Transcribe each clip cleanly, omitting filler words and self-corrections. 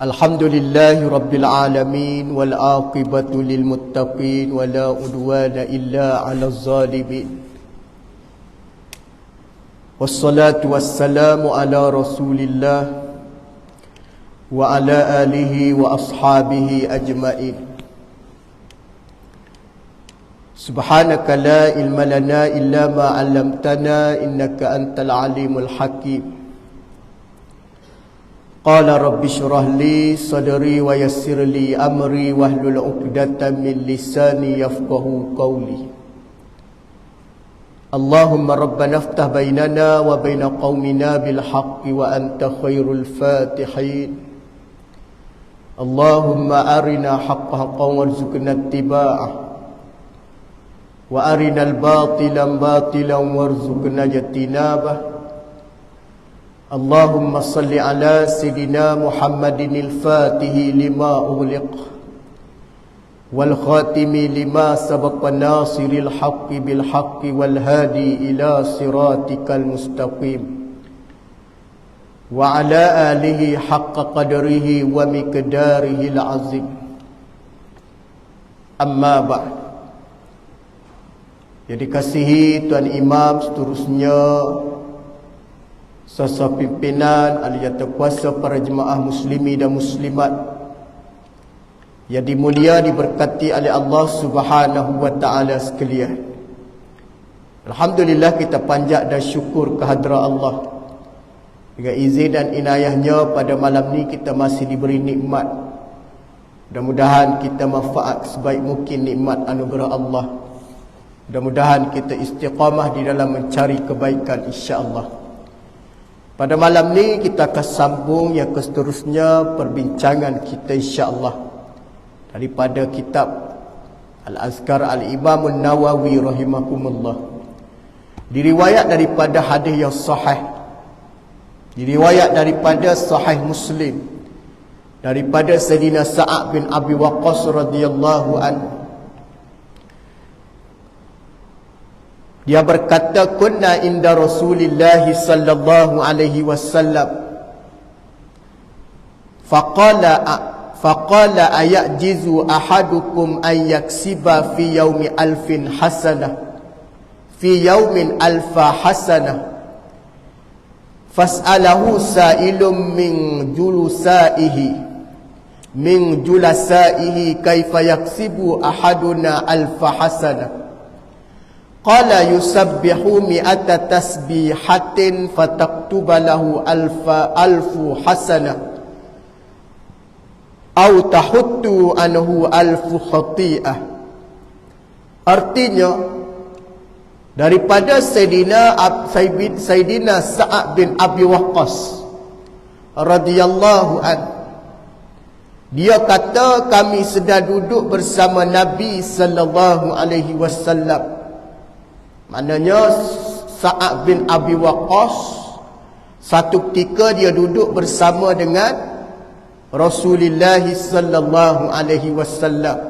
Alhamdulillahi Rabbil Alamin wal aqibatu lil muttaqin wa la udwana illa 'alal zalimin. Wassalatu wassalamu ala Rasulillah wa ala alihi wa ashabihi ajma'in. Subhanaka la ilma lana illa ma 'allamtana innaka antal alimul hakim. Qala rabbi shrah li sadri wa yassir li amri wahlul 'uqdatam min lisani yafqahu qawli. Allahumma rabbana iftah bainana wa baina qaumina bil haqqi wa anta khairul fatihin. Allahumma arina haqqa haqqan warzuqna ittiba'ah wa arina al-batilan batilan warzuqna ijtinabah. Allahumma salli ala Sayyidina Muhammadin al-Fatihi lima ughliq wal khatimi lima sabaqa nasiril haqqi bil haqqi wal hadi ila siratikal mustaqim wa ala alihi haqqa qadrihi wa miqdarihi al-azim. Amma ba'd. Jadi kasihi Tuan Imam, seterusnya sasa pimpinan, ahli kuasa para jemaah muslimi dan muslimat yang dimulia diberkati oleh Allah Subhanahu wa taala sekalian. Alhamdulillah, kita panjat dan syukur kehadrat Allah. Dengan izin dan inayahnya pada malam ni kita masih diberi nikmat. Mudah-mudahan kita manfaat sebaik mungkin nikmat anugerah Allah. Mudah-mudahan kita istiqamah di dalam mencari kebaikan, insya-Allah. Pada malam ni kita akan sambung yang seterusnya perbincangan kita, insya-Allah, daripada kitab Al-Azkar Al-Imam An-Nawawi rahimahumullah. Diriwayat daripada hadis yang sahih, diriwayat daripada sahih Muslim, daripada Sayyidina Sa'ad bin Abi Waqqas radhiyallahu anhu. Dia berkata, kunna inda Rasulillah sallallahu alaihi wasallam faqala ayajizu ahadukum an yaksiba fi yaumi alfin hasanah fi yaumin alfa hasanah fas'alahu sa'ilum min julasaihi kaifa yaksibu ahaduna alfa hasanah. Qala yusabbihu mi'ata tasbihatin fataktuba lahu alfu hasanah aw tahuttu anhu alfu khati'ah. Artinya, daripada Sayyidina Sa'ad bin Abi Waqqas radhiyallahu anhu, dia kata kami sedang duduk bersama Nabi sallallahu alaihi wasallam. Maknanya Sa'ad bin Abi Waqqas satu ketika dia duduk bersama dengan Rasulullah sallallahu alaihi wasallam.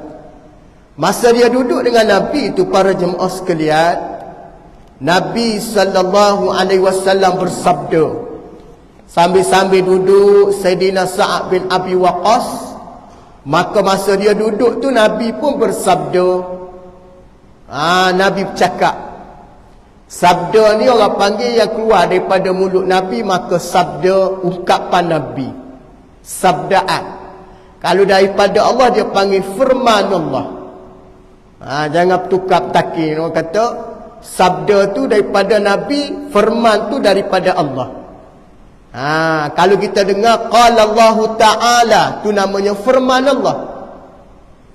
Masa dia duduk dengan Nabi itu, para jemaah sekalian, Nabi sallallahu alaihi wasallam bersabda sambil-sambil duduk Sayyidina Sa'ad bin Abi Waqqas. Maka masa dia duduk tu Nabi pun bersabda. Nabi bercakap. Sabda ni orang panggil yang keluar daripada mulut Nabi, maka sabda, ungkapan Nabi, sabdaan. Kalau daripada Allah dia panggil firman Allah. Jangan tukar takin. Orang kata sabda tu daripada Nabi, firman tu daripada Allah. Kalau kita dengar qala Allah Ta'ala, tu namanya firman Allah.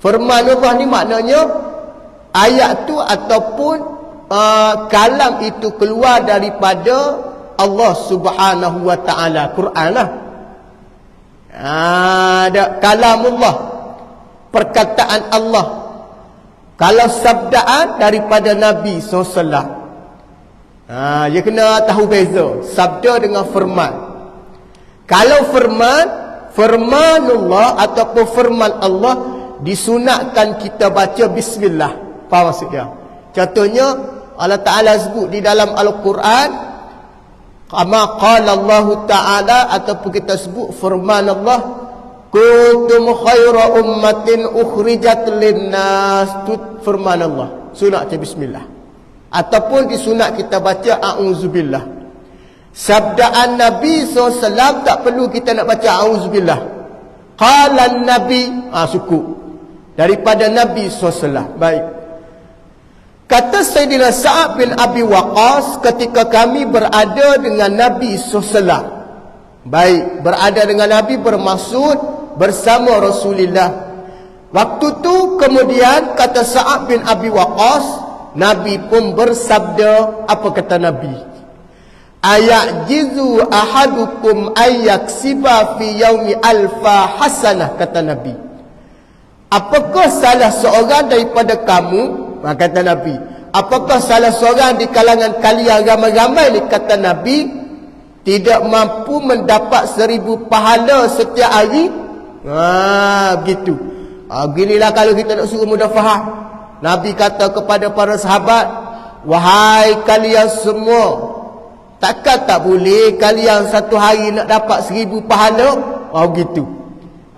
Firman Allah ni maknanya ayat tu ataupun kalam itu keluar daripada Allah Subhanahu wa taala, Quran lah. Ada kalamullah, perkataan Allah. Kalau sabdaan daripada Nabi SAW, dia kena tahu beza sabda dengan firman. Kalau firmanullah ataupun firman Allah, disunatkan kita baca bismillah. Apa maksudnya? Contohnya Allah Ta'ala sebut di dalam Al-Quran, kama qala Allah Ta'ala, ataupun kita sebut firman Allah, kuntum khaira ummatin ukhrijat linnas. Itu firman Allah. Sunat bismillah. Ataupun di sunat kita baca a'udzubillah. Sabdaan Nabi SAW tak perlu kita nak baca a'udzubillah. Qala Nabi, suku daripada Nabi SAW. Baik. Kata Sayyidina Sa'ad bin Abi Waqqas, ketika kami berada dengan Nabi SAW. Baik, berada dengan Nabi bermaksud bersama Rasulullah. Waktu tu kemudian kata Sa'ad bin Abi Waqqas, Nabi pun bersabda. Apa kata Nabi? Ayajizu ahadukum ayyaksiba fi yaumi alfa hasanah, kata Nabi. Apakah salah seorang daripada kamu, kata Nabi, apakah salah seorang di kalangan kalian ramai-ramai ni, kata Nabi, tidak mampu mendapat 1000 pahala setiap hari? Begitu. Ginilah kalau kita nak suruh mudah faham. Nabi kata kepada para sahabat, wahai kalian semua, takkan tak boleh kalian satu hari nak dapat 1000 pahala? Begitu.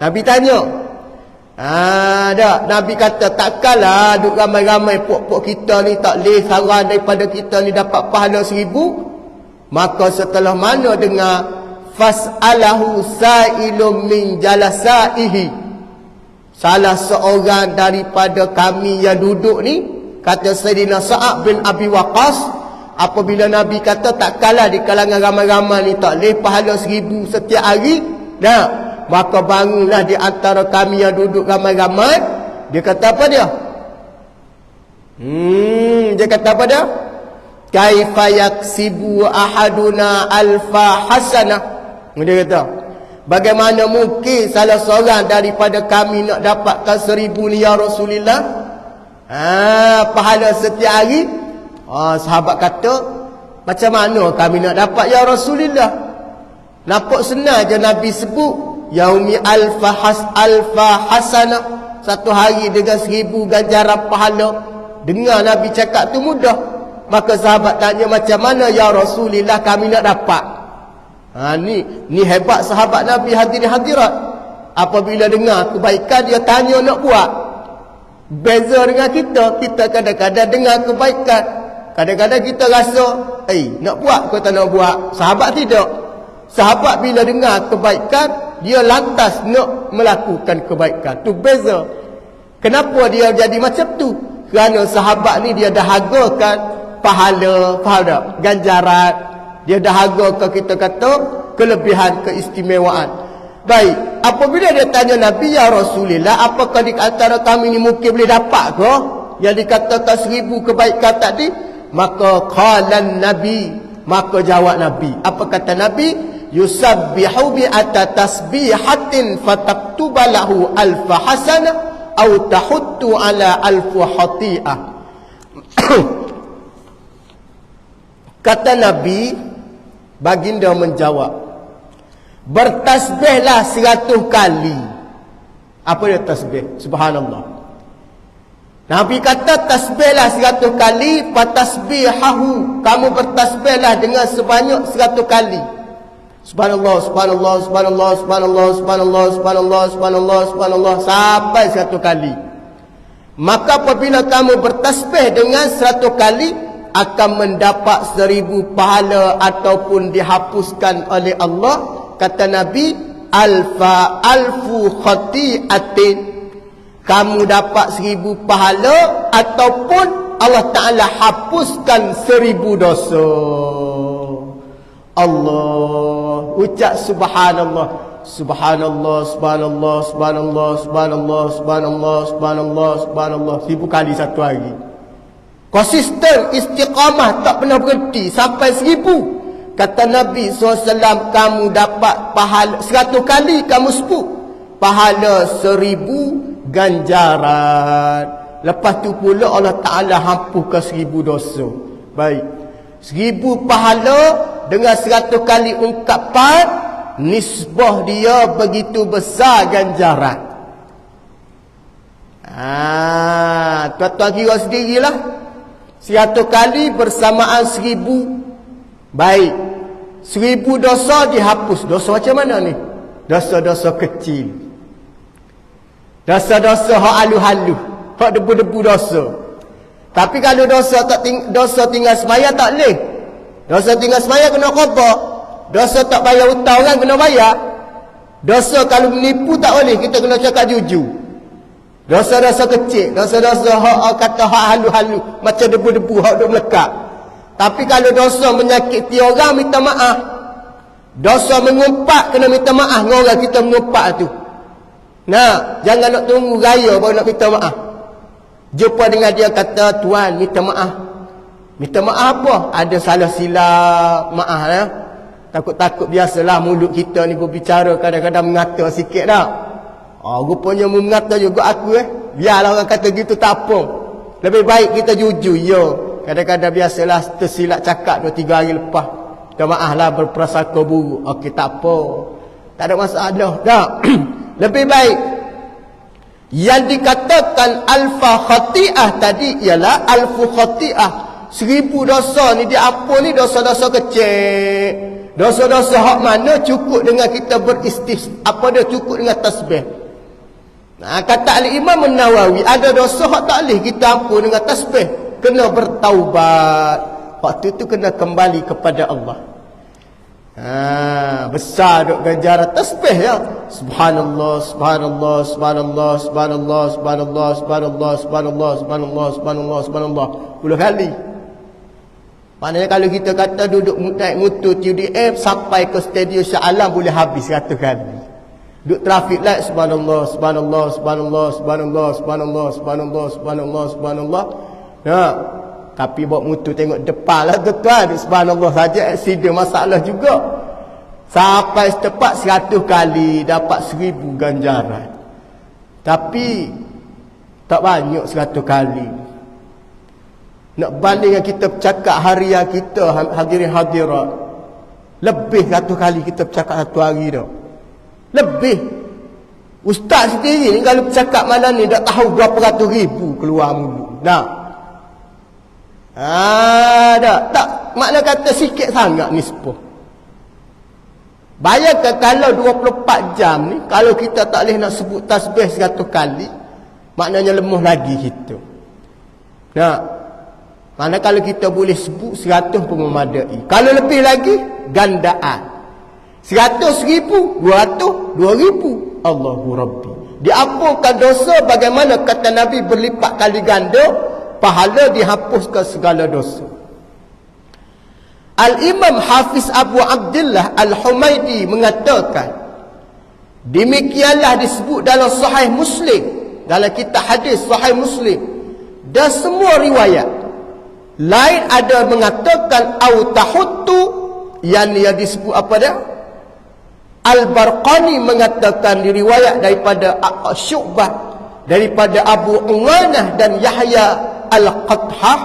Nabi tanya. Nabi kata, takkanlah duk ramai-ramai pok-pok kita ni tak boleh seorang daripada kita ni dapat pahala 1000. Maka setelah mana dengar fas'alahu sa'ilum min jalasaihi, salah seorang daripada kami yang duduk ni, kata Sayyidina Sa'ad bin Abi Waqqas, apabila Nabi kata takkanlah di kalangan ramai-ramai ni tak boleh pahala 1000 setiap hari, maka bangunlah di antara kami yang duduk ramai-ramai. Dia kata apa dia? Dia kata apa dia? Kaifa yaksibu ahaduna alfa hasanah. Dia kata, bagaimana mungkin salah seorang daripada kami nak dapatkan 1000 ni ya Rasulullah? Pahala setiap hari. Sahabat kata, macam mana kami nak dapat ya Rasulullah? Nampak senang je Nabi sebut yaumi alfa hasanah, satu hari dengan 1000 ganjaran pahala. Dengar Nabi cakap tu mudah. Maka sahabat tanya, macam mana ya Rasulullah kami nak dapat? Ni hebat sahabat Nabi, hadirin hadirat. Apabila dengar kebaikan dia tanya nak buat. Beza dengan kita kadang-kadang dengar kebaikan, kadang-kadang kita rasa nak buat ke tak nak buat. Sahabat tidak. Sahabat bila dengar kebaikan, dia lantas nak melakukan kebaikan. Tu beza. Kenapa dia jadi macam tu? Kerana sahabat ni dia dahagakan pahala, faham tak? Ganjaran. Dia dahagakan, kita kata, kelebihan, keistimewaan. Baik, apabila dia tanya Nabi, ya Rasulullah, apakah di antara kami ni mungkin boleh dapat ke yang dikatakan 1000 kebaikan tadi? Maka qalan Nabi, maka jawab Nabi. Apa kata Nabi? Yusabbihu bi'ata tasbihatin fataktuba lahu alfa hasanah au tahuttu ala alfu khati'ah. Kata Nabi, baginda menjawab, bertasbihlah 100 kali. Apa dia tasbih? Subhanallah. Nabi kata tasbihlah 100 kali, fatasbihahu, kamu bertasbihlah dengan sebanyak 100 kali. Subhanallah, subhanallah, subhanallah, subhanallah, subhanallah, subhanallah, subhanallah, subhanallah, sampai 100 kali. Maka apabila kamu bertasbih dengan 100 kali, akan mendapat 1000 pahala ataupun dihapuskan oleh Allah. Kata Nabi, alfu khati'atin, kamu dapat 1000 pahala ataupun Allah Ta'ala hapuskan 1000 dosa. Allah, ucap subhanallah, subhanallah, subhanallah, subhanallah, subhanallah, subhanallah, subhanallah, subhanallah, 1000 kali satu hari. Konsisten, istiqamah, tak pernah berhenti sampai 1000. Kata Nabi SAW, kamu dapat pahala 100 kali kamu sebut, pahala 1000 ganjaran. Lepas tu pula Allah Ta'ala hapuskan 1000 dosa. Baik, 1000 pahala dengan 100 kali ungkapan, nisbah dia begitu besar ganjaran. Tuan-tuan kira sendirilah. 100 kali bersamaan 1000. Baik, 1000 dosa dihapus. Dosa macam mana ni? Dosa-dosa kecil. Dosa-dosa hak halu-halu, hak debu-debu dosa. Tapi kalau dosa tinggal semaya tak boleh. Dosa tinggal semaya kena qada. Dosa tak bayar hutang orang kena bayar. Dosa kalau menipu tak boleh, kita kena cakap jujur. Dosa-dosa kecil, dosa-dosa hak kata hak halu-halu, macam debu-debu hak duk melekat. Tapi kalau dosa menyakiti orang, minta maaf. Dosa mengumpat, kena minta maaf dengan orang kita mengumpat tu. Nah, jangan nak tunggu raya baru nak minta maaf. Jumpa dengan dia kata, tuan minta maaf. Minta maaf apa? Ada salah silap, maaf ya. Takut-takut biasalah mulut kita ni berbicara kadang-kadang mengata sikit dah. Rupanya mengata juga aku Biarlah orang kata gitu tak apa. Lebih baik kita jujur ya. Kadang-kadang biasalah tersilap cakap 2-3 hari lepas. Minta maaf lah berprasangka buruk. Okey tak apa. Tak ada masalah dah. Lebih baik yang dikatakan alfa khati'ah tadi ialah alfu khati'ah. 1000 dosa ni diampun ni dosa-dosa kecil. Dosa-dosa hak mana cukup dengan kita cukup dengan tasbih. Nah, kata Al-Imam An-Nawawi, ada dosa hak tak boleh kita ampun dengan tasbih. Kena bertaubat. Waktu itu kena kembali kepada Allah. Besar duk ganjaran tasbih ya. Subhanallah, subhanallah, subhanallah, subhanallah, subhanallah, subhanallah, subhanallah, subhanallah, subhanallah, subhanallah 10 kali. Maknanya kalau kita kata duduk naik motor TUDM sampai ke stadium Shah Alam boleh habis 100 kali. Duduk traffic light subhanallah, subhanallah, subhanallah, subhanallah, subhanallah, subhanallah, subhanallah, subhanallah. Tapi bawa motor tengok depan lah tuan. Subhanallah saja accident masalah juga. Sampai setepat 100 kali dapat 1000 ganjaran. Tapi tak banyak 100 kali. Nak banding yang kita bercakap harian kita hadirin-hadirat. Lebih 100 kali kita bercakap satu hari dah. Lebih. Ustaz sendiri ni kalau bercakap malam ni tak tahu berapa ratus ribu keluar mulut. Tak makna kata sikit sangat nisbah. Bayangkan kalau 24 jam ni kalau kita tak boleh nak sebut tasbih 100 kali, maknanya lemah lagi kita. Mana kalau kita boleh sebut 100 pun memadai. Kalau lebih lagi gandaan. 100,000, 200, 2,000. Allahu Rabbi. Diampunkan dosa bagaimana kata Nabi berlipat kali ganda, pahala dihapuskan segala dosa. Al-Imam Hafiz Abu Abdullah Al-Humaidi mengatakan, demikianlah disebut dalam Sahih Muslim, dalam kitab hadis Sahih Muslim, dan semua riwayat lain ada mengatakan au tahuttu, yang dia disebut apa dia? Al-Barqani mengatakan di riwayat daripada Syu'bah, daripada Abu Umanah dan Yahya Al-Qathah,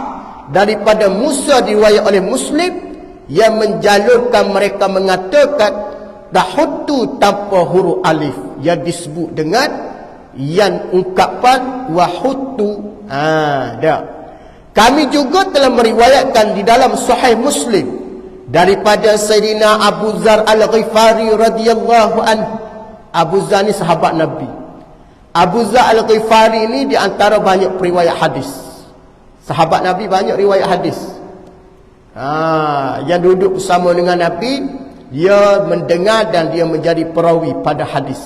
daripada Musa diriwayat oleh Muslim, yang menjalurkan mereka mengatakan tahuttu tanpa huruf alif, yang disebut dengan yang ungkapan wahuttu. Kami juga telah meriwayatkan di dalam Sahih Muslim daripada Sayyidina Abu Zar Al-Ghifari radhiyallahu anhu. Abu Zar ni sahabat Nabi. Abu Zar Al-Ghifari ni di antara banyak periwayat hadis. Sahabat Nabi banyak riwayat hadis. Yang duduk bersama dengan Nabi, dia mendengar dan dia menjadi perawi pada hadis.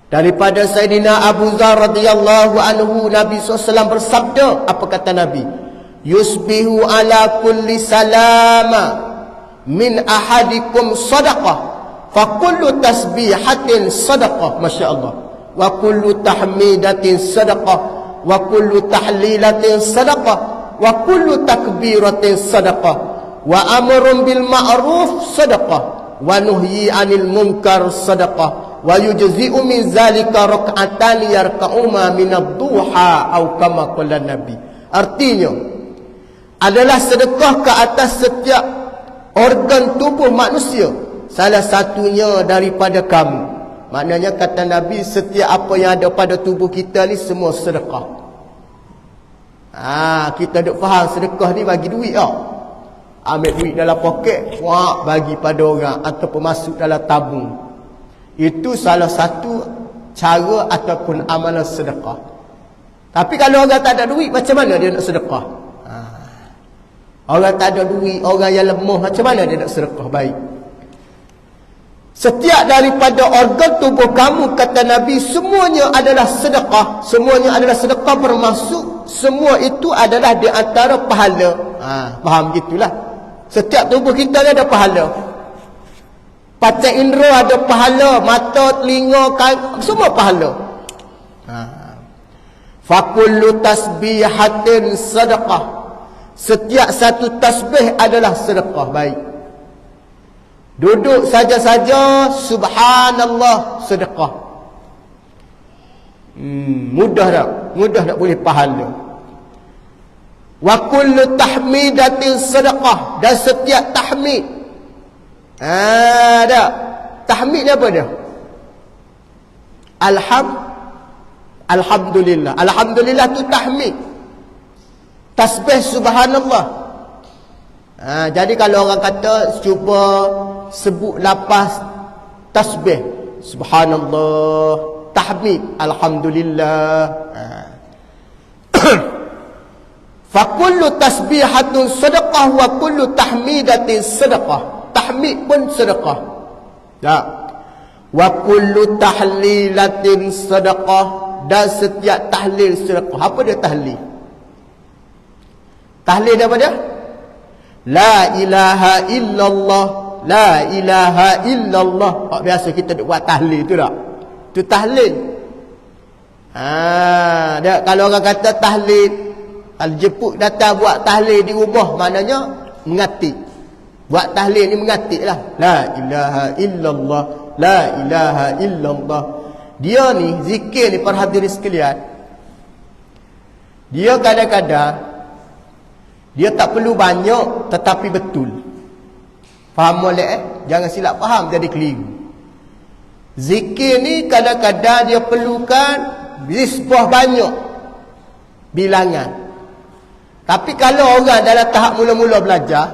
Daripada Sayyidina Abu Zar radhiyallahu anhu, Nabi SAW bersabda, apa kata Nabi? Yusbihu ala kulli salama min ahadikum sadaqah, fa kullu tasbihatin sadaqah, masya-Allah, wa kullu tahmidatin sadaqah, wa kullu tahlilatin sadaqah, wa kullu takbiratin sadaqah, wa amrun bil ma'ruf sadaqah, wa nuhyi 'anil munkar sadaqah, wa yujzi'u min zalika rak'atan yarka'uma min ad-duha atau kama qala Nabi. Artinya adalah sedekah ke atas setiap organ tubuh manusia, salah satunya daripada kamu. Maknanya kata Nabi, setiap apa yang ada pada tubuh kita ni semua sedekah. Kita duk faham sedekah ni bagi duit ambil duit dalam poket, bagi pada orang ataupun masuk dalam tabung. Itu salah satu cara ataupun amalan sedekah. Tapi kalau orang tak ada duit, macam mana dia nak sedekah? Orang tak ada duit, orang yang lemah, macam mana dia nak sedekah? Baik. Setiap daripada organ tubuh kamu, kata Nabi, semuanya adalah sedekah. Semuanya adalah sedekah, bermaksud semua itu adalah di antara pahala. Faham gitulah. Setiap tubuh kita ada pahala. Panca indera ada pahala, mata, telinga, semua pahala. Fakullu tasbihatin sedekah. Setiap satu tasbih adalah sedekah. Baik. Duduk saja-saja, subhanallah, sedekah. Mudah tak? Mudah tak boleh pahala. Wa kullu tahmidatin sedekah. Dan setiap tahmid. Tak. Tahmid ni apa dia? Alhamdulillah. Alhamdulillah tu tahmid. Tasbih subhanallah. Jadi kalau orang kata cuba sebut lapas tasbih, subhanallah, tahmid, alhamdulillah. Fa kullu tasbihatun sedekah wa kullu tahmidatin sedekah. Tahmid pun sedekah. Tak. Wa kullu tahlilatin sedekah. Dan setiap tahlil sedekah. Apa dia tahlil? Tahlil apa dia? La ilaha illallah, la ilaha illallah. Biasa kita duk buat tahlil tu tak? Tu tahlil. Kalau orang kata tahlil, al-jepuk datang buat tahlil diubah, maknanya mengatik. Buat tahlil ni mengatik lah. La ilaha illallah, la ilaha illallah. Dia ni, zikir ni, para hadirin sekalian, dia kadang-kadang dia tak perlu banyak tetapi betul. Faham boleh Jangan silap faham, jadi keliru. Zikir ni kadang-kadang dia perlukan nisbah banyak bilangan. Tapi kalau orang dalam tahap mula-mula belajar,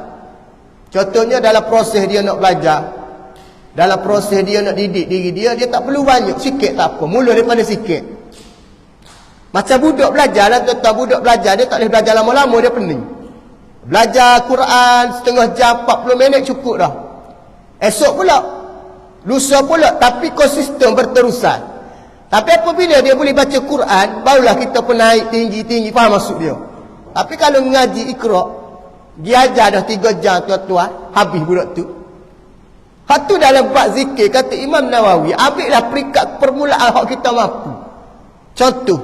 contohnya dalam proses dia nak belajar, dalam proses dia nak didik diri dia, dia tak perlu banyak, sikit tak apa, mula daripada sikit. Macam budak belajar lah, tuan-tuan, budak belajar dia tak boleh belajar lama-lama, dia pening. Belajar Quran setengah jam, 40 minit cukup dah. Esok pula, lusa pula, tapi konsisten berterusan. Tapi apabila dia boleh baca Quran, barulah kita pun naik tinggi-tinggi, faham maksud dia. Tapi kalau mengaji Iqra', dia ajar dah 3 jam, tuan-tuan, habis budak tu. Hak tu dalam bab zikir, kata Imam Nawawi, ambillah peringkat permulaan hak kita mampu. Contoh,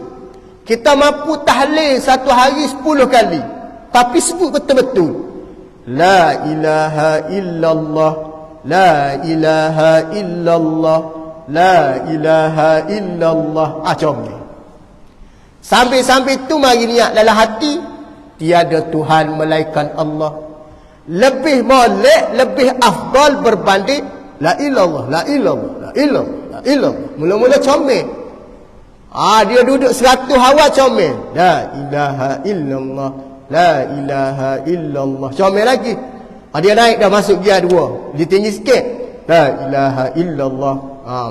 kita mampu tahlil satu hari 10 kali, tapi sebut betul-betul la ilaha illallah, la ilaha illallah, la ilaha illallah. Comel. Sambil-sambil tu mari niat dalam hati, tiada Tuhan melainkan Allah. Lebih molek, lebih afdal berbanding la ilallah, la ilallah, la ilallah, la ilallah. Mula-mula comel. Dia duduk 100 awal comel. La ilaha illallah, la ilaha illallah. Comel lagi. Dia naik dah masuk gear 2. Dia tinggi sikit. La ilaha illallah.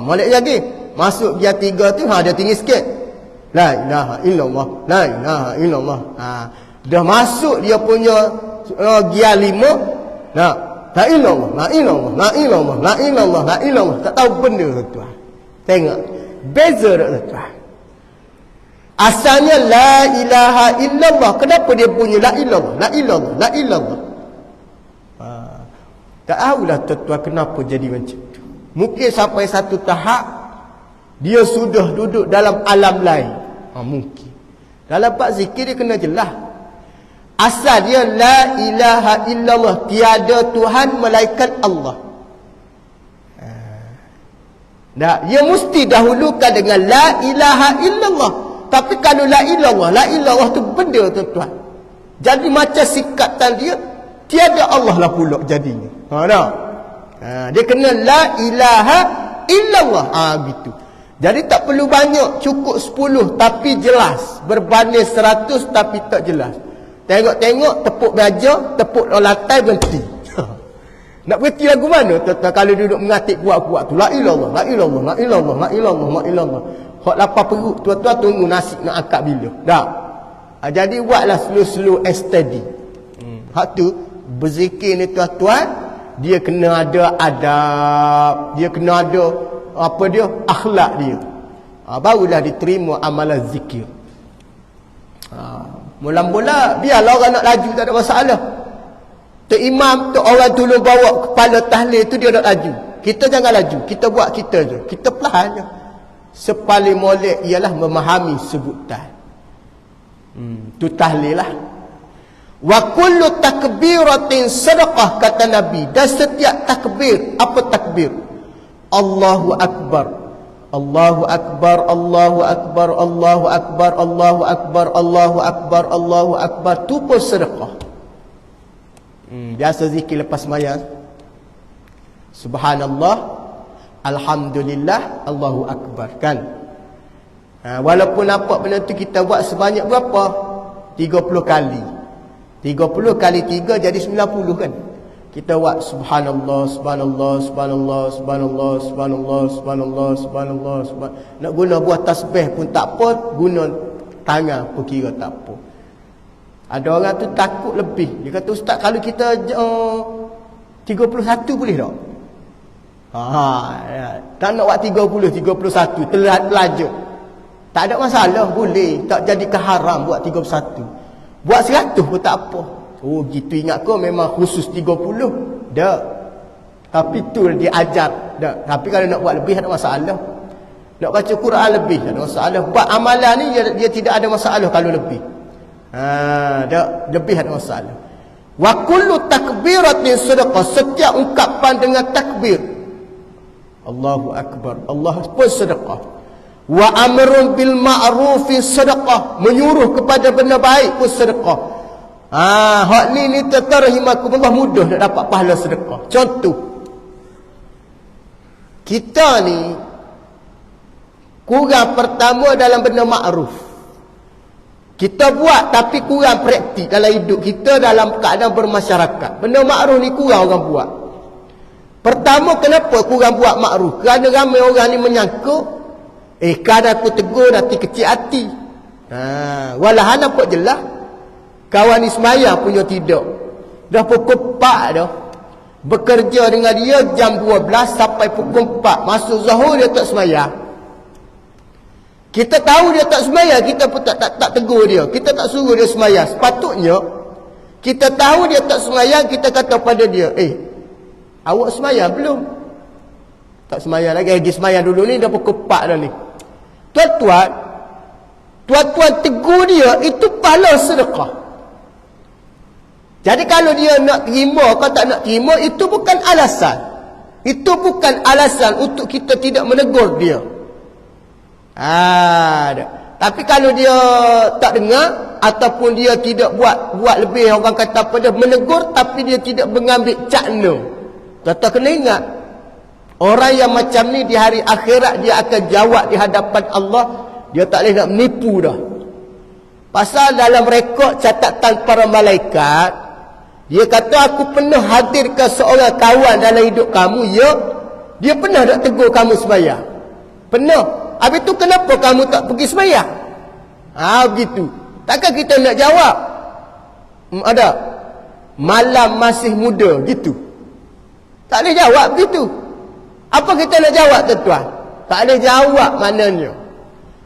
Molek lagi. Masuk gear 3 tu, dia tinggi sikit. La ilaha illallah, la ilaha illallah. Dah masuk dia punya gear 5. La ilallah, la ilallah, la ilallah, la ilallah, la ilallah. Tak tahu benda tuan. Tengok. Beza tak tuan? Asalnya la ilaha illallah. Kenapa dia bunyi la ilallah, la ilallah, la ilallah? Tak tahulah tuan-tuan kenapa jadi macam tu. Mungkin sampai satu tahap dia sudah duduk dalam alam lain. Mungkin. Dalam bab zikir dia kena jelas. Asal dia la ilaha illallah, tiada Tuhan melainkan Allah. Dia mesti dahulukan dengan la ilaha illallah. Tapi kalau la ilallah tu benda tuan-tuan. Jadi macam sikatan dia, tiada Allah lah pula jadinya. Dia kena la ilaha illallah. Gitu. Jadi tak perlu banyak, cukup 10 tapi jelas. Berbanding 100 tapi tak jelas. Tengok-tengok, tepuk meja, tepuk lantai, berhenti. Nak berhenti lagu mana? Tuan-tuan kalau duduk mengatik kuat-kuat tu. La ilallah, la ilallah, la ilallah, la ilallah, la ilallah. Hak lapar perut, tuan-tuan tunggu nasib nak angkat bila. Dah. Jadi buatlah slow-slow and steady. Hak tu, berzikir ni tuan-tuan, dia kena ada adab. Dia kena ada, apa dia? Akhlak dia. Barulah diterima amalan zikir. Mula-mula, biarlah orang nak laju, tak ada masalah. Tok imam, tok orang tolong bawa kepala tahlil tu dia nak laju. Kita jangan laju. Kita buat kita je. Kita perlahan je. Sepaling molek ialah memahami sebutan. Tu tahlil lah. Wa kullu takbiratin sadaqah, kata Nabi. Dan setiap takbir, apa takbir? Allahu Akbar. Allahu Akbar, Allahu Akbar, Allahu Akbar, Allahu Akbar, Allahu Akbar, Allahu Akbar. Tu pun sedekah. Biasa zikir lepas sembahyang. Subhanallah, Alhamdulillah, Allahu Akbar, kan? Walaupun nampak benda tu kita buat sebanyak berapa? 30 kali. 30 kali 3 jadi 90, kan? Kita buat subhanallah, subhanallah, subhanallah, subhanallah, subhanallah, subhanallah, subhanallah, subhanallah. Nak guna buah tasbih pun tak apa, guna tangan pun kira tak apa. Ada orang tu takut lebih. Dia kata, ustaz, kalau kita 31 boleh tak? Tak nak buat 30, 31, terlajar. Tak ada masalah, boleh. Tak jadikan haram buat 31. Buat 100 pun tak apa. Oh, gitu ingat kau memang khusus 30. Tak. Tapi tu dia ajar. Tak. Tapi kalau nak buat lebih, ada masalah. Nak baca Quran lebih, ada masalah. Buat amalan ni, dia tidak ada masalah kalau lebih. Lebih ada masalah. Wa kullu takbiratin sadaqah, setiap ungkapan dengan takbir Allahu Akbar, Allah pun sedekah. Wa amrun bil ma'rufi sadaqah, menyuruh kepada benda baik pun sedekah. Hak ni rahimakumullah, mudah nak dapat pahala sedekah. Contoh, kita ni kurang pertama dalam benda makruf. Kita buat tapi kurang praktik dalam hidup kita, dalam keadaan bermasyarakat. Benda makruf ni kurang orang buat. Pertama, kenapa kurang buat makruf? Kerana ramai orang ni menyangka, kan aku tegur nanti kecil hati. Walahan nampak jelas kawan ni semayang punya tidak. Dah pukul 4 dah. Bekerja dengan dia jam 12 sampai pukul 4. Masuk Zuhur dia tak semayang. Kita tahu dia tak semayang, kita pun tak tegur dia. Kita tak suruh dia semayang. Sepatutnya kita tahu dia tak semayang, kita kata pada dia, awak semayang belum? Tak semayang lagi semayang dulu ni, dah pukul 4 dah ni. Tuan-tuan tegur dia, itu pahala sedekah. Jadi kalau dia nak terima, kau tak nak terima, itu bukan alasan. Itu bukan alasan untuk kita tidak menegur dia. Tapi kalau dia tak dengar, ataupun dia tidak buat lebih, orang kata apa dia, menegur tapi dia tidak mengambil cakna. Tuan-tuan kena ingat, orang yang macam ni di hari akhirat dia akan jawab di hadapan Allah. Dia tak boleh nak menipu dah. Pasal dalam rekod catatan para malaikat, dia kata, aku pernah hadirkan seorang kawan dalam hidup kamu, ya, dia pernah nak tegur kamu sembahyang. Pernah. Habis tu kenapa kamu tak pergi sembahyang? Begitu. Takkan kita nak jawab? Ada. Malam masih muda, gitu. Tak boleh jawab begitu. Apa kita nak jawab, tuan-tuan? Tak boleh jawab maknanya.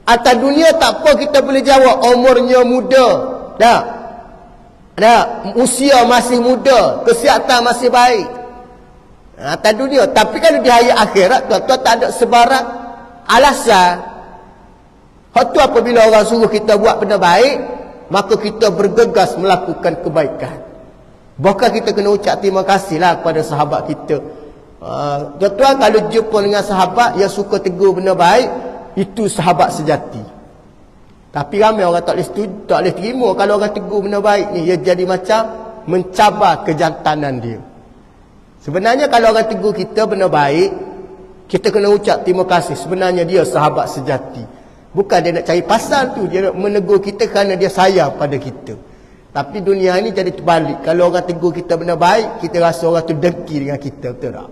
Atas dunia tak apa kita boleh jawab, umurnya muda. Usia masih muda, kesihatan masih baik. Atas dunia. Tapi kalau di hari akhirat, tuan-tuan tak ada sebarang alasan. Hak tu apabila orang suruh kita buat benda baik, maka kita bergegas melakukan kebaikan. Bahkan kita kena ucap terima kasihlah kepada sahabat kita. Tuan-tuan, kalau jumpa dengan sahabat yang suka tegur benda baik, itu sahabat sejati. Tapi ramai orang tak boleh terima kalau orang tegur benda baik ni, dia jadi macam mencabar kejantanan dia. Sebenarnya kalau orang tegur kita benda baik, kita kena ucap terima kasih. Sebenarnya dia sahabat sejati. Bukan dia nak cari pasal tu. Dia nak menegur kita kerana dia sayang pada kita. Tapi dunia ini jadi terbalik. Kalau orang tegur kita benda baik, kita rasa orang tu dengki dengan kita, betul tak?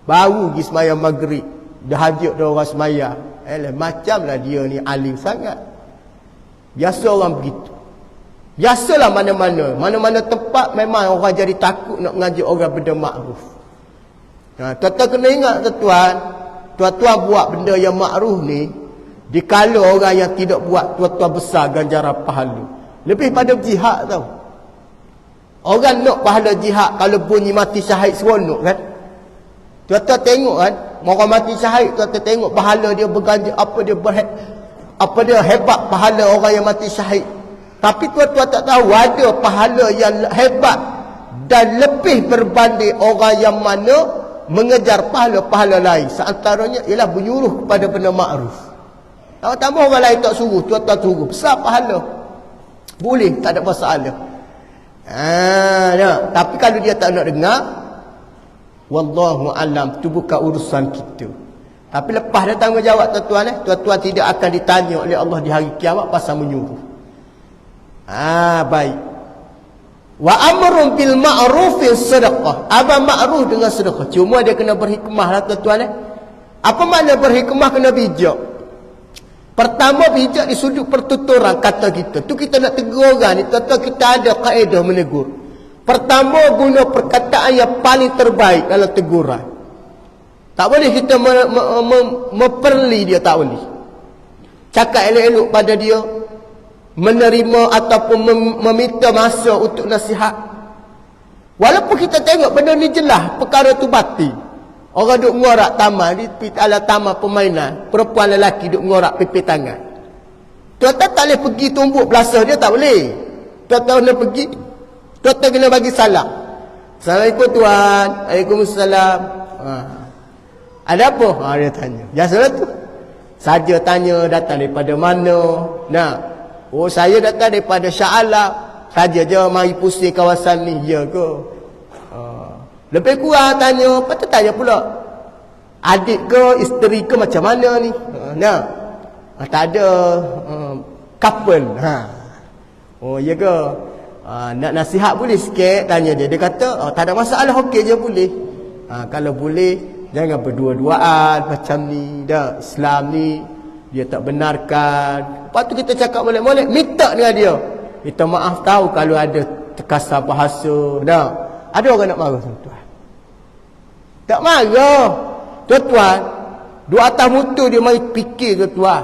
Baru pergi sembahyang maghrib, dah hajuk dah orang sembahyang. Macamlah dia ni alim sangat. Biasa orang begitu. Biasalah mana-mana. Mana-mana tempat memang orang jadi takut nak ngajak orang benda makruf. Tuan-tuan kena ingat tuan-tuan. Tuan-tuan buat benda yang makruf ni, dikala orang yang tidak buat, tuan-tuan besar ganjaran pahala. Lebih pada jihad tau. Orang nak pahala jihad kalau bunyi mati syahid seronok kan. Tuan-tuan tengok kan, orang mati syahid, tuan-tuan tengok pahala dia berganjak, apa dia hebat pahala orang yang mati syahid. Tapi tuan-tuan tak tahu ada pahala yang hebat dan lebih berbanding orang yang mana mengejar pahala-pahala lain. Seantaranya ialah menyuruh kepada benda makruf. Kalau tambah orang lain tak suruh, tuan-tuan suruh, besar pahala. Boleh, tak ada masalah. Tapi kalau dia tak nak dengar, wallahu alam, tu bukan urusan kita. Tapi lepas dia tanggungjawab tuan-tuan, tuan-tuan tidak akan ditanya oleh Allah di hari kiamat pasal menyuruh. Baik. Wa amrun bil ma'rufin sadaqah. Apa ma'ruf dengan sedekah? Cuma dia kena berhikmah lah tuan-tuan. Apa makna berhikmah? Kena bijak. Pertama, bijak di sudut pertuturan kata kita. Tu kita nak tegur orang ni, tuan-tuan, kita ada kaedah menegur. Pertama, guna perkataan yang paling terbaik dalam teguran. Tak boleh kita memperli dia, tak boleh. Cakap elok-elok pada dia, menerima ataupun meminta masa untuk nasihat. Walaupun kita tengok benda ni jelas, perkara tu batil. Orang duk ngorak taman di ala taman permainan, perempuan lelaki duk ngorak pipit tangan. Tuan-tuan tak boleh pergi tumbuk belasah dia, tak boleh. Tuan-tuan kena pergi, tuan-tuan kena bagi salam. Assalamualaikum tuan. Waalaikumsalam. Ada apa? Dia tanya. Biasalah tu. Saja tanya datang daripada mana. Saya datang daripada Shah Alam. Saja je mari pusing kawasan ni. Ya ke? Lebih kurang tanya, patut tanya pula. Adik ke, isteri ke, macam mana ni? Tak ada couple. Ya ke? Nak nasihat boleh sikit, tanya dia. Dia kata, tak ada masalah, okey je boleh. Kalau boleh, jangan berdua-duaan macam ni. Islam ni, dia tak benarkan. Lepas tu kita cakap molek-molek, minta dengan dia. Kita maaf tahu kalau ada terkasar bahasa. Ada orang nak marah tuan-tuan? Tak marah. Tuan-tuan, dua atas mutu dia mari fikir tuan-tuan.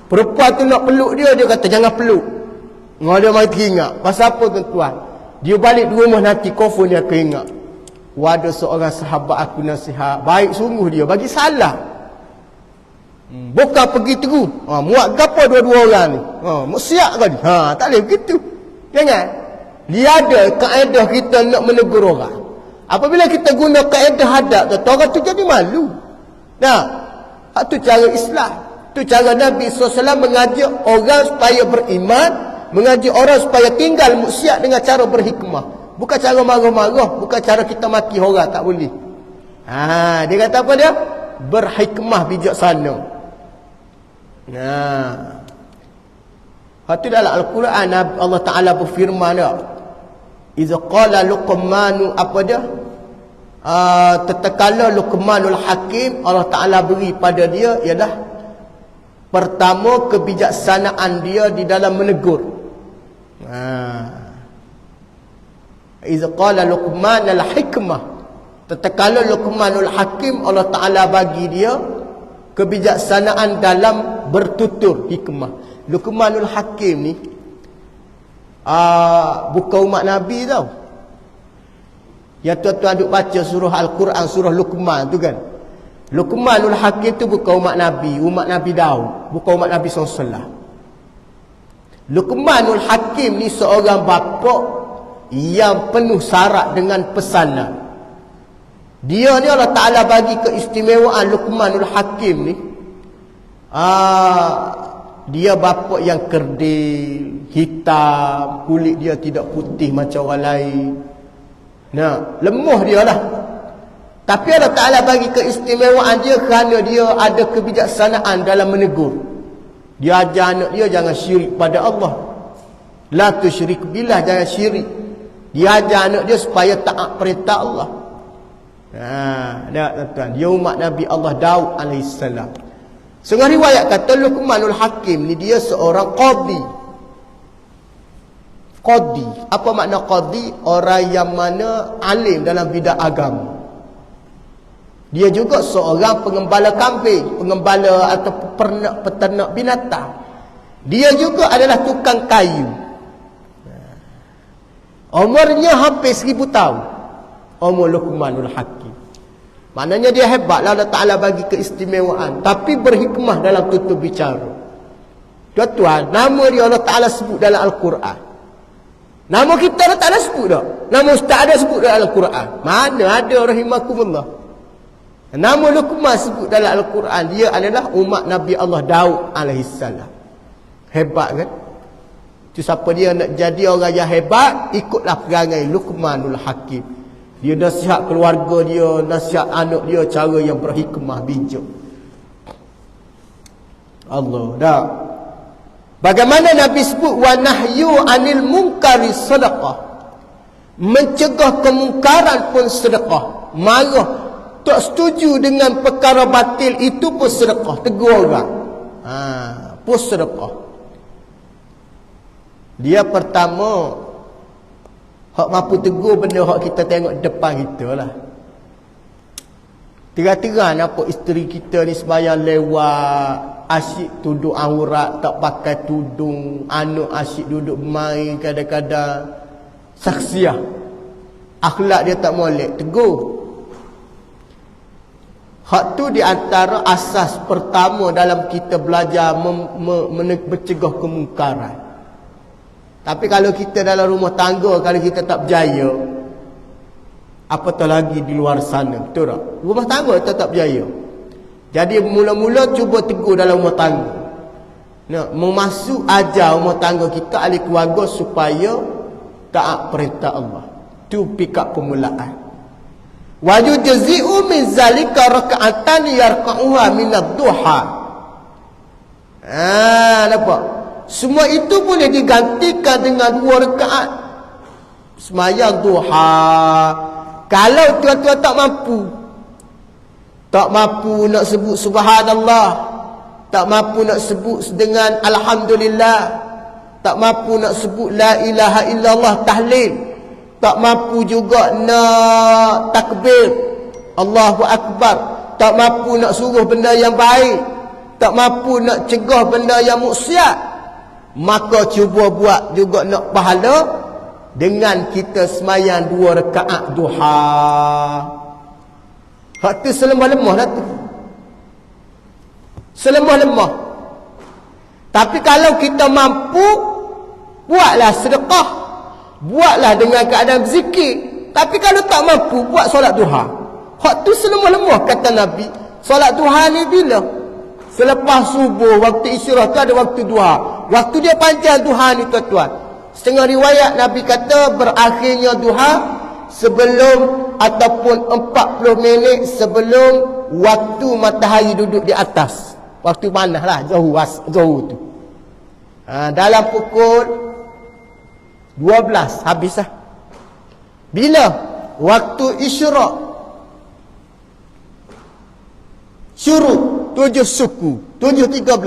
Perempuan tu nak peluk dia, dia kata jangan peluk. Dia mari teringat. Pasal apa tuan-tuan? Dia balik di rumah nanti, confirm dia akan ingat. Ada seorang sahabat aku nasihat, baik sungguh dia, bagi salah. Bukan pergi tegur. Muat gapo dua-dua orang ni. Siap kali. Tak boleh begitu. Jangan. Dia ada kaedah kita nak menegur orang. Apabila kita guna kaedah hadap, orang tu jadi malu. Itu cara Islam. Itu cara Nabi SAW mengajak orang supaya beriman, mengajak orang supaya tinggal maksiat dengan cara berhikmah. Bukan cara marah-marah, bukan cara kita maki orang, tak boleh. Dia kata apa dia? Berhikmah, bijaksana. Itu dalam Al-Quran Allah Ta'ala berfirman dia, iza qala Luqmanu, apa dia? Tatkala Luqmanul Hakim, Allah Ta'ala beri pada dia ialah pertama kebijaksanaan dia di dalam menegur. Iza qala Luqman al-hikmah, tatkala Luqmanul Hakim, Allah Ta'ala bagi dia kebijaksanaan dalam bertutur, hikmah. Luqmanul Hakim ni bukan umat Nabi tau. Yang tuan-tuan duk baca surah Al-Quran, surah Luqman tu kan. Luqmanul Hakim tu bukan umat Nabi, umat Nabi Daud, bukan umat Nabi SAW. Luqmanul Hakim ni seorang bapa yang penuh syarat dengan pesanan. Dia ni Allah Ta'ala bagi keistimewaan Luqmanul Hakim ni. Dia bapa yang kerdil, hitam, kulit dia tidak putih macam orang lain. Lemah dia lah. Tapi Allah Ta'ala bagi keistimewaan dia kerana dia ada kebijaksanaan dalam menegur. Dia ajar anak dia jangan syirik pada Allah. La tusyrik billah, jangan syirik. Dia ajar anak dia supaya taat perintah Allah. Tuan-tuan, dia umat Nabi Allah Daud alaihissalam. Setengah riwayat kata Luqmanul Hakim ni dia seorang qadi. Qadi, apa makna qadi? Orang yang mana alim dalam bidang agama. Dia juga seorang pengembala kambing, pengembala atau peternak binatang. Dia juga adalah tukang kayu. Umurnya hampir 1000 tahun. Umur Luqmanul Hakim. Maknanya dia hebatlah, Allah Ta'ala bagi keistimewaan. Tapi berhikmah dalam tutur bicara. Tuan-tuan, nama dia Allah Ta'ala sebut dalam Al-Quran. Nama kita Allah Ta'ala sebut tak? Nama Ustaz ada sebut dalam Al-Quran? Mana ada, rahimakumullah. Nama Luqman sebut dalam Al-Quran. Dia adalah umat Nabi Allah Daud alaihissalam. Hebat kan? Itu siapa dia nak jadi orang yang hebat, ikutlah perangai Luqmanul Hakim. Dia nasihat keluarga dia, nasihat anak dia, cara yang berhikmah, bijak. Allah dah. Bagaimana Nabi sebut wa nahyu anil munkari sedekah. Mencegah kemungkaran pun sedekah. Marah, tak setuju dengan perkara batil itu pun sedekah. Tegur orang. Pun sedekah. Dia pertama hak mampu tegur benda hak kita tengok depan kita lah. Terang-terang nampak isteri kita ni sembahyang lewat, asyik tuduh aurat, tak pakai tudung, anak asyik duduk main kadang-kadang. Saksiah. Akhlak dia tak molek, tegur. Hak tu di antara asas pertama dalam kita belajar mencegah kemungkaran. Tapi kalau kita dalam rumah tangga, kalau kita tak berjaya, apatah lagi di luar sana, betul tak? Rumah tangga kita tak berjaya. Jadi mula-mula cuba tegur dalam rumah tangga. Nak memasuk ajar rumah tangga kita, ahli keluarga, supaya taat perintah Allah. Tu pikap permulaan. Wa yujzi'u min zalika raka'atan yarka'uha min ad-duha. Nampak? Semua itu boleh digantikan dengan 2 rakaat sembahyang duha. Kalau tuan-tuan tak mampu nak sebut subhanallah, tak mampu nak sebut dengan alhamdulillah, tak mampu nak sebut la ilaha illallah tahlil, tak mampu juga nak takbir Allahu akbar, tak mampu nak suruh benda yang baik, tak mampu nak cegah benda yang maksiat, maka cuba buat juga nak pahala dengan kita semayang 2 rakaat duha. Hak tu selemah-lemah lah tu. Selemah-lemah. Tapi kalau kita mampu, buatlah sedekah, buatlah dengan keadaan zikir. Tapi kalau tak mampu, buat solat duha. Hak tu selemah-lemah kata Nabi. Solat duha ni bila? Selepas subuh, waktu isyraq tu ada waktu duha. Waktu dia panjang duha ni tuan-tuan. Setengah riwayat Nabi kata berakhirnya duha sebelum ataupun 40 minit sebelum waktu matahari duduk di atas. Waktu panas lah, zuhur tu. Dalam pukul 12 habis lah. Bila? Waktu isyraq. Syuruk 7 suku 7.13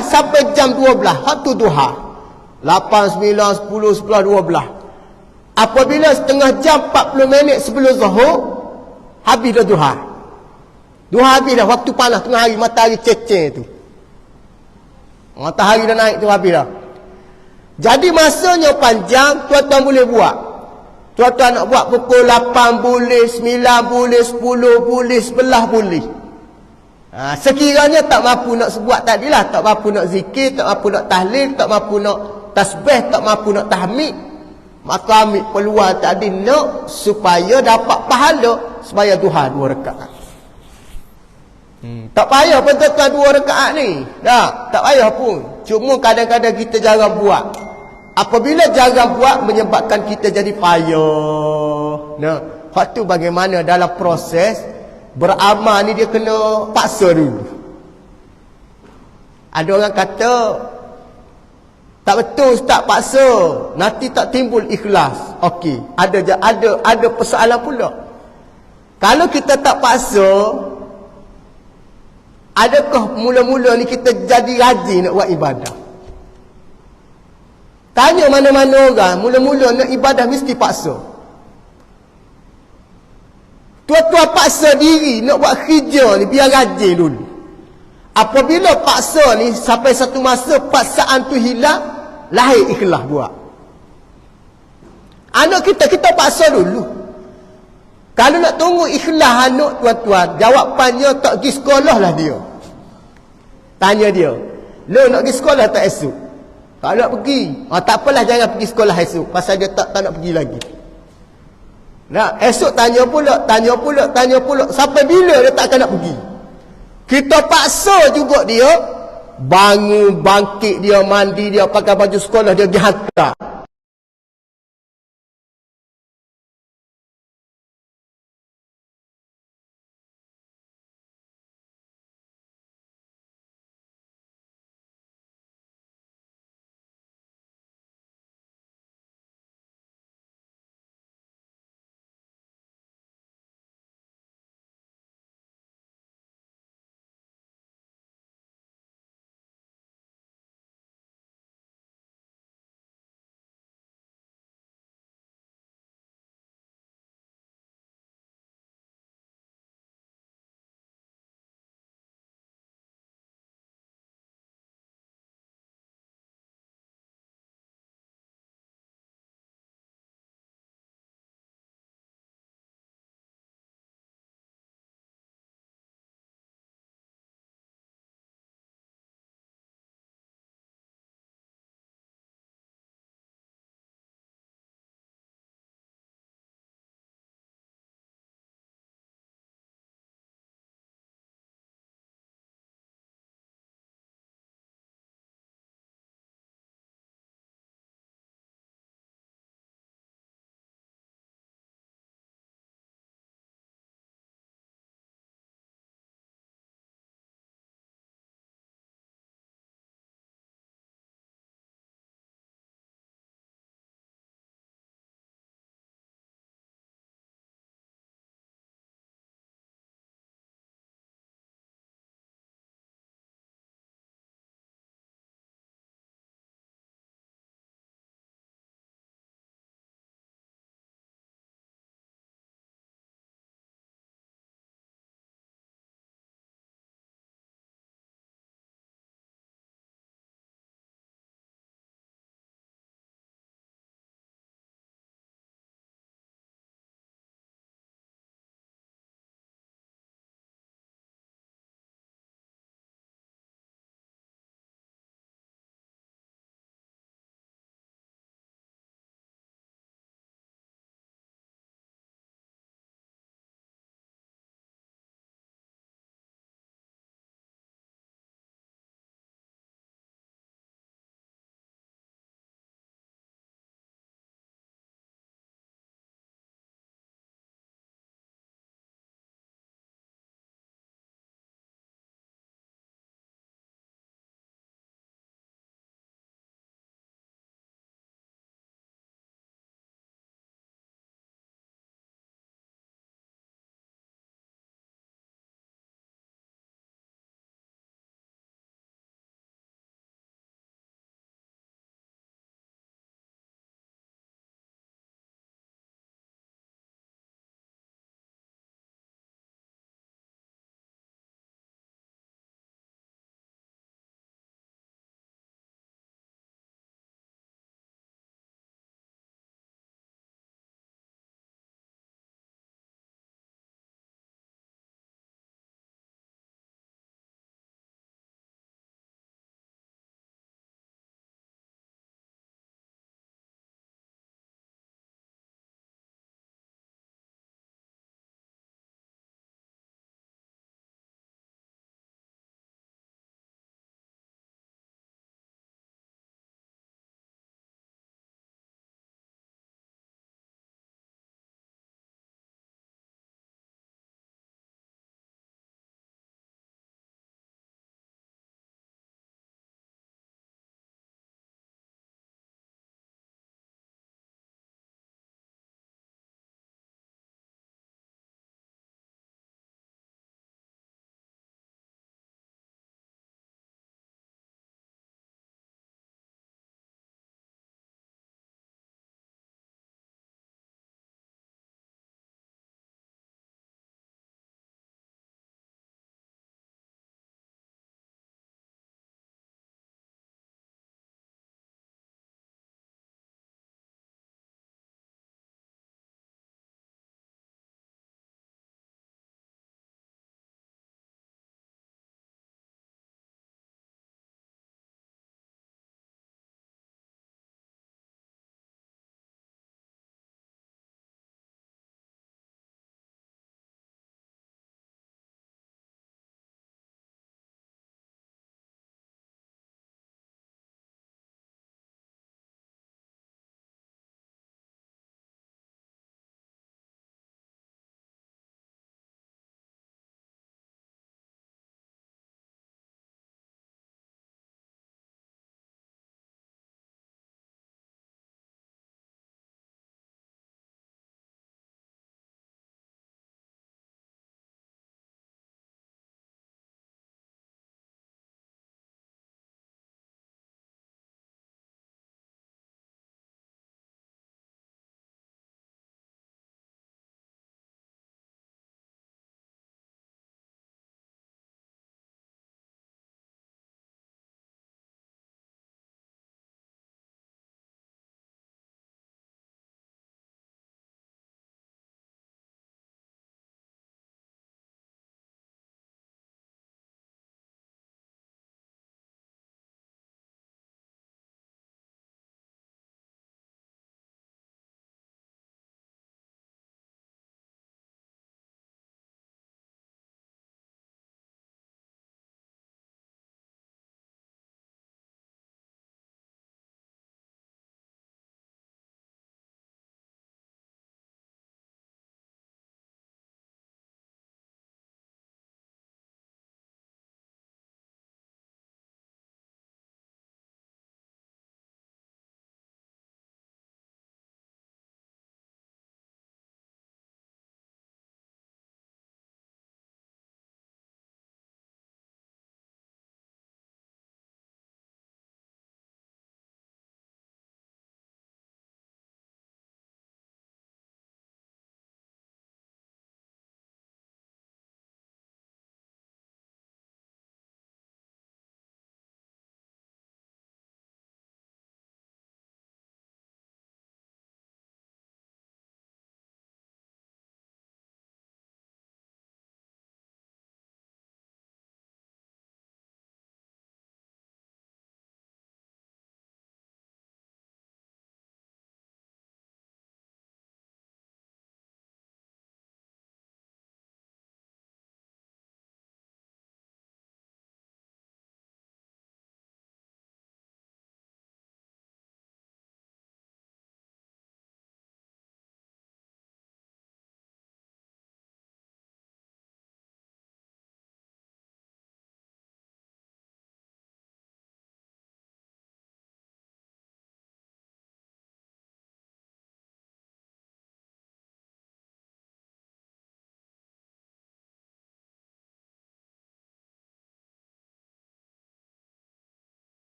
sampai jam 12. Hak tu duha. 8, 9, 10, 11, 12. Apabila setengah jam 40 minit sebelum zuhur, habis dah duha. Duha habis dah. Waktu panas tengah hari, matahari ceceh tu, matahari dah naik tu, habis dah. Jadi masanya panjang, tuan-tuan boleh buat. Tuan-tuan nak buat pukul 8 boleh, 9 boleh, 10 boleh, 11 boleh. Sekiranya tak mampu nak sebuat tadilah, tak mampu nak zikir, tak mampu nak tahlil, tak mampu nak tasbih, tak mampu nak tahmid, maka ambil peluang tadi nak supaya dapat pahala sembahyang duha 2 rakaat. Tak payah pun tuan-tuan 2 rakaat ni. Tak payah pun. Cuma kadang-kadang kita jarang buat. Apabila jarang buat menyebabkan kita jadi payah. Waktu bagaimana dalam proses beramal ni dia kena paksa dulu. Ada orang kata Tak betul ustaz, paksa. Nanti tak timbul ikhlas. Okey, ada persoalan pula. Kalau kita tak paksa, adakah mula-mula ni kita jadi rajin nak buat ibadah? Tanya mana-mana orang, mula-mula nak ibadah mesti paksa. Tuan-tuan paksa diri nak buat kerja ni biar rajin dulu. Apabila paksa ni sampai satu masa paksaan tu hilang, lahir ikhlas buat. Anak kita paksa dulu. Kalau nak tunggu ikhlas anak tuan-tuan, jawapannya tak pergi sekolah lah dia. Tanya dia, "Lo nak pergi sekolah tak esok?" "Tak nak pergi." Tak apalah, jangan pergi sekolah esok, pasal dia tak nak pergi lagi. Nah, esok tanya pula. Sampai bila dia tak akan nak pergi? Kita paksa juga dia, bangun, bangkit dia, mandi dia, pakai baju sekolah dia, pergi hantar.